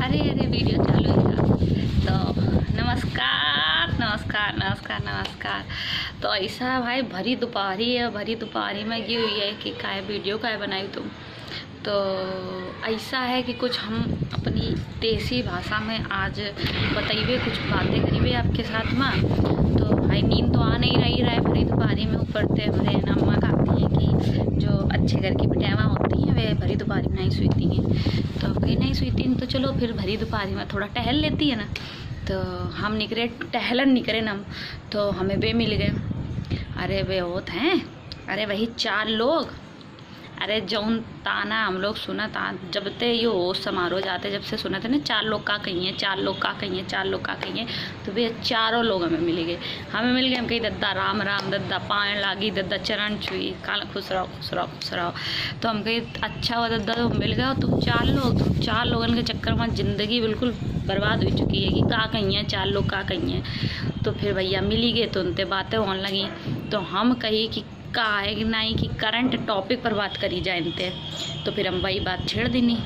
अरे अरे वीडियो चालू है क्या? तो नमस्कार नमस्कार नमस्कार नमस्कार। तो ऐसा है भाई, भरी दोपहरी है, भरी दोपहरी में ये हुई है कि काय वीडियो काय बनाई तुम। तो ऐसा है कि कुछ हम अपनी देसी भाषा में आज बताइए, कुछ बातें करिए आपके साथ में। तो भाई नींद तो आ नहीं रही है भरी दोपहरी में, ऊपर से हमारे अम्मा कहती हैं कि जो अच्छे घर की बिटियावाँ होती हैं वे भरी दोपहरी में नहीं सोती हैं। तो कहीं नहीं सोती हैं तो चलो फिर भरी दोपहरी में थोड़ा टहल लेती है ना। तो हम निकले टहलन निकले ना, तो हमें वे मिल गए। अरे वे होत हैं, अरे वही 4 लोग। अरे जौन ताना हम लोग सुना था जब ते यो समारोह जाते, जब से सुना था ना 4 लोग का कहीं है, 4 लोग का कहीं है, 4 लोग का कहीं है। तो वे चारों लोग हमें मिल गए। हम कहीं दद्दा राम राम, दद्दा पाए लागी, दद्दा चरण छुई, काल खुश रहो खुश रहो खुश रहो। तो हम कहीं अच्छा हुआ दद्दा तो मिल गया। तुम 4 लोगों के चक्कर में ज़िंदगी बिल्कुल बर्बाद हो चुकी है कि का कहीं है, 4 लोग का कहीं है। तो फिर भैया मिल ही गए तो उनसे बातें होने लगी। तो हम कही कि का है कि नहीं कि करंट टॉपिक पर बात करी जाए इनते। तो फिर हम वही बात छेड़ देनी,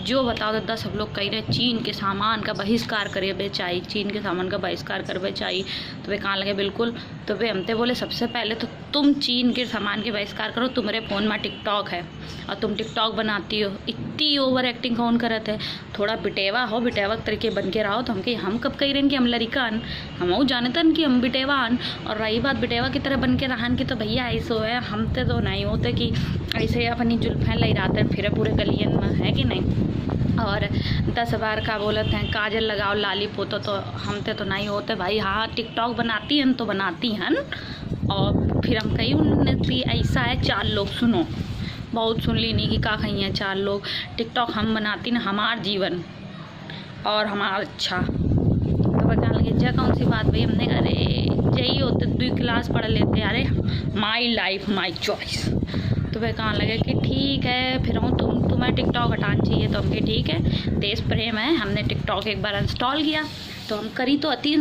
जो बताओ दादा। सब लोग कह रहे चीन के सामान का बहिष्कार करे बेचाई, चीन के सामान का बहिष्कार कर बेचाई। तो वे कहाँ लगे बिल्कुल। तो वे हमते बोले सबसे पहले तो तुम चीन के सामान के बहिष्कार करो, तुम्हारे फ़ोन में टिकटॉक है और तुम टिकटॉक बनाती हो, इतनी ओवर एक्टिंग कौन करत है। थोड़ा बिटेवा हो, बिटेवा तरीके बन के रहो। तो हम कब कह रहे हैं कि हम लड़िकान, हम जानतन कि हम बिटेवान। और रही बात बिटेवा की तरह बन के रहन की, तो भैया ऐसो है हमते तो नहीं होते कि ऐसे अपनी जुल्फें लहराते फिर पूरे गलियन में, है कि नहीं। और 10 बार का बोलते हैं काजल लगाओ लाली पोतो, तो हमते तो नहीं होते भाई। हाँ टिकटॉक बनाती हैं तो बनाती हैं। और फिर हम कही उन्नति ऐसा है 4 लोग सुनो, बहुत सुन ली नहीं कि का कहीं है 4 लोग। टिकटॉक हम बनाती ना, हमार जीवन और हमारा अच्छा। तो बताने लगे जा कौन सी बात भाई। हमने अरे यही होते 2 क्लास पढ़ लेते, अरे माई लाइफ माई चॉइस। तो वह कहने लगे कि ठीक है फिर हूँ तुम्हें टिकटॉक हटाना चाहिए। तो हम कहे ठीक है, देश प्रेम है। हमने टिकटॉक एक बार इंस्टॉल किया, तो हम करी तो अति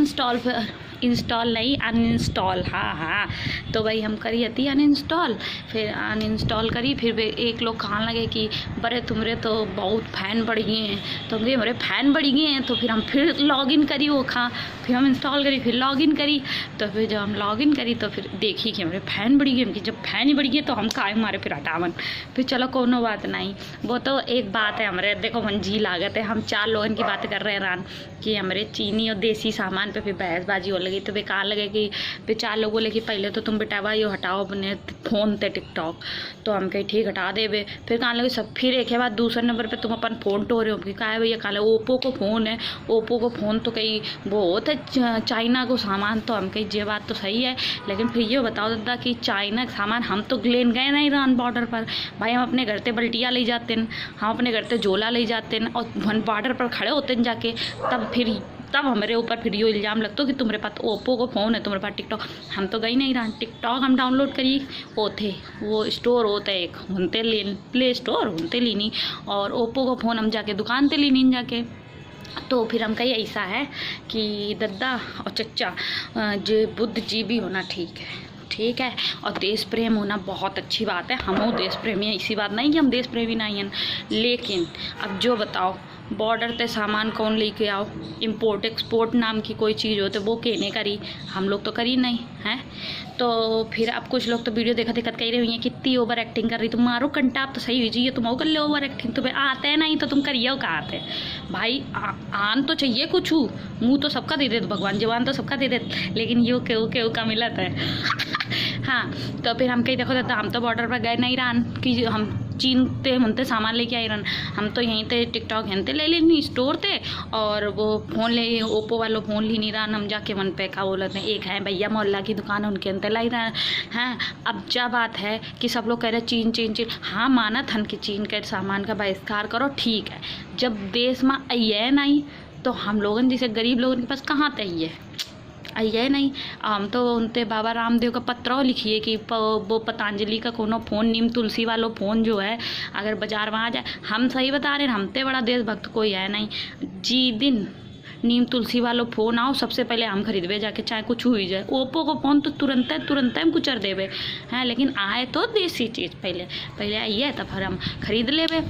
इंस्टॉल नहीं अनइंस्टॉल। हाँ तो भाई हम करी अति अनइंस्टॉल, फिर अनइंस्टॉल करी। फिर एक लोग कहने लगे कि बड़े तुम्हारे तो बहुत फ़ैन बढ़ गए हैं। तो हम हमारे फ़ैन बढ़ गए हैं। तो फिर हम फिर लॉगिन करी वो फिर हम इंस्टॉल करी, फिर लॉगिन करी। तो फिर जब हम लॉगिन करी तो फिर देखी कि हमारे फ़ैन बढ़ गए। जब फ़ैन ही बढ़ गए तो हम का हमारे फिर हटावन। फिर चलो कोनो बात नहीं, वो तो एक बात है। हमारे देखो मंजी लागत है, हम 4 लोगों की बात कर रहे हैं रान कि हमारे चीनी और देसी सामान पे फिर बहसबाजी हो लगी। तो बेकार लगे कि फिर 4 लोग बोले कि पहले तो तुम बेटावा ये हटाओ अपने फ़ोन ते टिकटॉक। तो हम कही ठीक हटा देवे। फिर कहाँ लगे सब, फिर एक बाद दूसरे नंबर पे तुम अपन फ़ोन टो रहे हो कि कहा है भैया, कहा ओप्पो को फ़ोन है, ओप्पो को फ़ोन तो कहीं बहुत है चाइना को सामान। तो हम कही ये बात तो सही है, लेकिन फिर ये बताओ दादा कि चाइना का सामान हम तो लेन गए नहीं ईरान बॉर्डर पर। भाई हम अपने घर से बल्टिया ले जाते हैं, हम अपने घर से झोला ले जाते हैं और बॉर्डर पर खड़े होते हैं जाके। तब हमारे ऊपर फिर ये इल्ज़ाम लगता है कि तुम्हारे पास ओप्पो को फ़ोन है, तुम्हारे पास टिकटॉक। हम तो गई नहीं रहा, टिकटॉक हम डाउनलोड करी वो स्टोर होता है एक होते प्ले स्टोर होते लेनी, और ओप्पो को फ़ोन हम जाके दुकान से लेनी जाके। तो फिर हम कही ऐसा है कि दद्दा और चच्चा जो बुद्धिजीवी होना ठीक है और देश प्रेम होना बहुत अच्छी बात है। हम देश प्रेमी हैं, इसी बात नहीं कि हम देश प्रेमी नहीं हैं। लेकिन अब जो बताओ बॉर्डर ते सामान कौन लेके आओ, इंपोर्ट एक्सपोर्ट नाम की कोई चीज़ हो तो वो कहने करी, हम लोग तो करी नहीं हैं। तो फिर अब कुछ लोग तो वीडियो देखा कह रही हुई हैं कितनी ओवर एक्टिंग कर रही, तुम मारो कंटाप तो सही हुई तुम हो कर ले ओवर एक्टिंग। तुम्हें आते हैं नहीं तो तुम करिए कहाँ आते भाई। आन तो चाहिए कुछ, मुँह तो सबका दे देते भगवान, जवान तो सबका दे देते, लेकिन यो केहू का मिलता है। हाँ तो फिर हम कहीं देखो दादा हम तो बॉर्डर पर गए नहीं रहा कि हम चीन ते मनते सामान लेके आई रहन। हम तो यहीं ते टिकटॉक यहीं ते ले लेनी स्टोर ते, और वो फ़ोन ले ओप्पो वालों फ़ोन ली नहीं रहा। हम जाके वन पे का बोलते हैं एक है भैया मोहल्ला की दुकान है उनके अंदर लाई रहा है। अब क्या बात है कि सब लोग कह रहे चीन चीन चीन। हाँ माना थन कि चीन के सामान का बहिष्कार करो, ठीक है। जब देश में आइए नहीं तो हम लोगों जैसे गरीब लोगों के पास कहाँ तय आइए नहीं। हम तो उनते बाबा रामदेव का पत्र लिखिए कि वो पतंजलि का कोनो फ़ोन नीम तुलसी वालों फ़ोन जो है अगर बाजार में आ जाए। हम सही बता रहे हैं, हमते बड़ा देशभक्त कोई है नहीं। जी दिन नीम तुलसी वालों फ़ोन आओ सबसे पहले हम खरीदवे जाके, चाहे कुछ हुई जाए। ओप्पो को फ़ोन तो तुरंत हम कुचर देवे हैं, लेकिन आए तो देसी चीज़ पहले आइए तब फिर हम खरीद लेवे।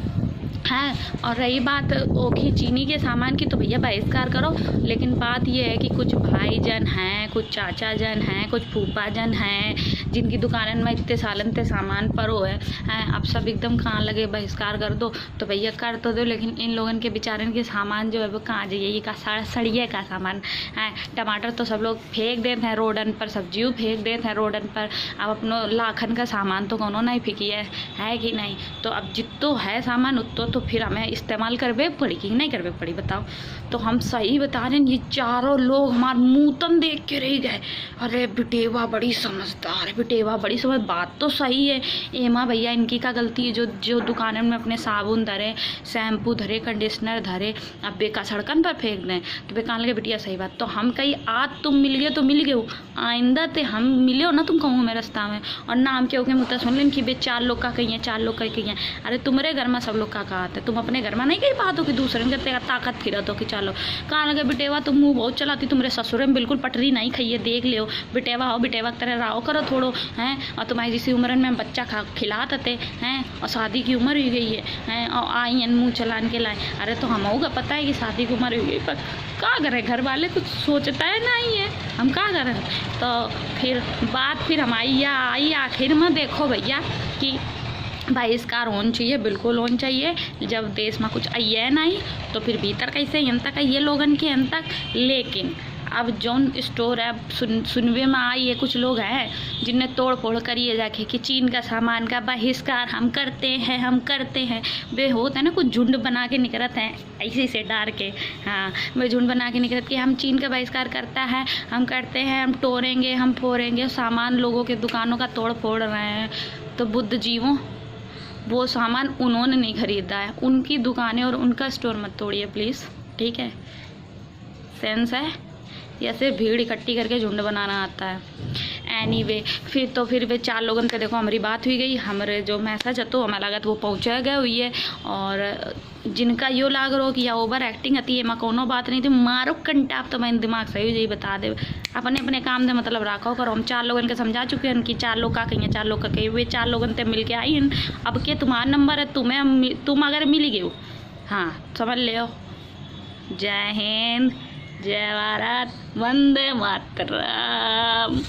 हैं। और रही बात ओखी चीनी के सामान की, तो भैया बहिष्कार करो। लेकिन बात ये है कि कुछ भाईजन हैं, कुछ चाचा जन हैं, कुछ फूफा जन हैं, जिनकी दुकानन में इतने सालन ते सामान परो है, अब सब एकदम कहाँ लगे बहिष्कार कर दो, तो भैया कर तो दो, लेकिन इन लोगन के बेचारन के सामान जो है वो कहाँ जाइए, ये का सड़िए का सामान है। टमाटर तो सब लोग फेंक देते हैं रोडन पर, सब्जियों फेंक देते हैं रोडन पर, अब अपनो लाखन का सामान तो कोनो नहीं फेंकी है कि नहीं। तो अब जितो है सामान उतो तो फिर हमें इस्तेमाल करवे पड़ी कि नहीं करवे पड़ी, बताओ। तो हम सही बता रहे हैं, ये चारों लोग हमारे मुँह देख के रह गए, अरे बिटेवा बड़ी समझदार है, बिटेवा बड़ी समझ। बात तो सही है, एमा भैया इनकी का गलती है, जो दुकानों में अपने साबुन धरे, शैम्पू धरे, कंडीशनर धरे, अब बेका सड़कन पर फेंक दें, तो बेकार लगे बिटिया सही बात। तो हम कहीं आज तुम मिल गए तो मिल गए हो, आइंदा ते हम मिले हो ना तुम कहूँ मेरे रास्ता में, और नाम के होके मुद्दा सुन लें कि बे 4 लोग का कहीं है, 4 लोग का कहीं है। अरे तुम्हारे घर में सब लोग का कहा है, तुम अपने घर में नहीं कही बात हो कि दूसरे के तेरा ताकत फिरत हो कि चलो कहाँ लगे बिटेवा, तुम मुँह बहुत चलाती, तुम्हारे ससुरे में बिल्कुल पटरी नहीं खाइए, देख लियो बिटेवा हो, बिटेवा तरह राव करो थोड़ो हैं। और तुम्हारी जिसी उम्र में बच्चा खिलाते हैं, और शादी की उम्र हो गई है, और आई हैं मुँह चलाने के लाए। अरे तो हम होगा पता है कि शादी की उम्र हो गई, पर क्या करें, घर वाले कुछ सोचता है नहीं है, हम क्या करें। तो फिर बात फिर हमारी आई आखिर में, देखो भैया कि बहिष्कार होना चाहिए, बिल्कुल होना चाहिए। जब देश में कुछ आइए नहीं तो फिर भीतर कैसे यन तक आइए लोगन के यन तक। लेकिन अब जौन स्टोर है सुनवे में आई है, कुछ लोग हैं जिनने तोड़ फोड़ करिए जाके कि चीन का सामान का बहिष्कार हम करते हैं। वे होता है ना कुछ झुंड बना के निकलते हैं ऐसे से डार के, हाँ वे झुंड बना के निकलते कि हम चीन का बहिष्कार करता है, हम करते हैं, हम तोड़ेंगे, हम फोड़ेंगे, सामान लोगों के दुकानों का तोड़ फोड़ रहे हैं। तो बुद्ध जीवों, वो सामान उन्होंने नहीं खरीदा है, उनकी दुकानें और उनका स्टोर मत तोड़िए प्लीज़, ठीक है। सेंस है, ऐसे भीड़ इकट्ठी करके झुंड बनाना आता है। एनीवे फिर वे 4 लोगों से देखो हमारी बात हुई गई, हमारे जो मैसेज है तो हमें लागत वो पहुँचा गया हुई है। और जिनका यो लाग रहा हो कि या ओवर एक्टिंग आती है, मैं कोनो बात नहीं थी, मारो कंटाप तो मैं दिमाग सही हो जाई, बता दे अपने अपने काम से मतलब रखो करो। हम 4 लोगों के समझा चुके हैं कि 4 लोग का कहीं, 4 लोग का कहीं, वे 4 लोगों से मिल के आई हैं। अब के तुम्हारा नंबर है, तुम अगर मिल गए हो, हाँ समझ ले। जय हिंद, जय भारत, वंदे मातरम।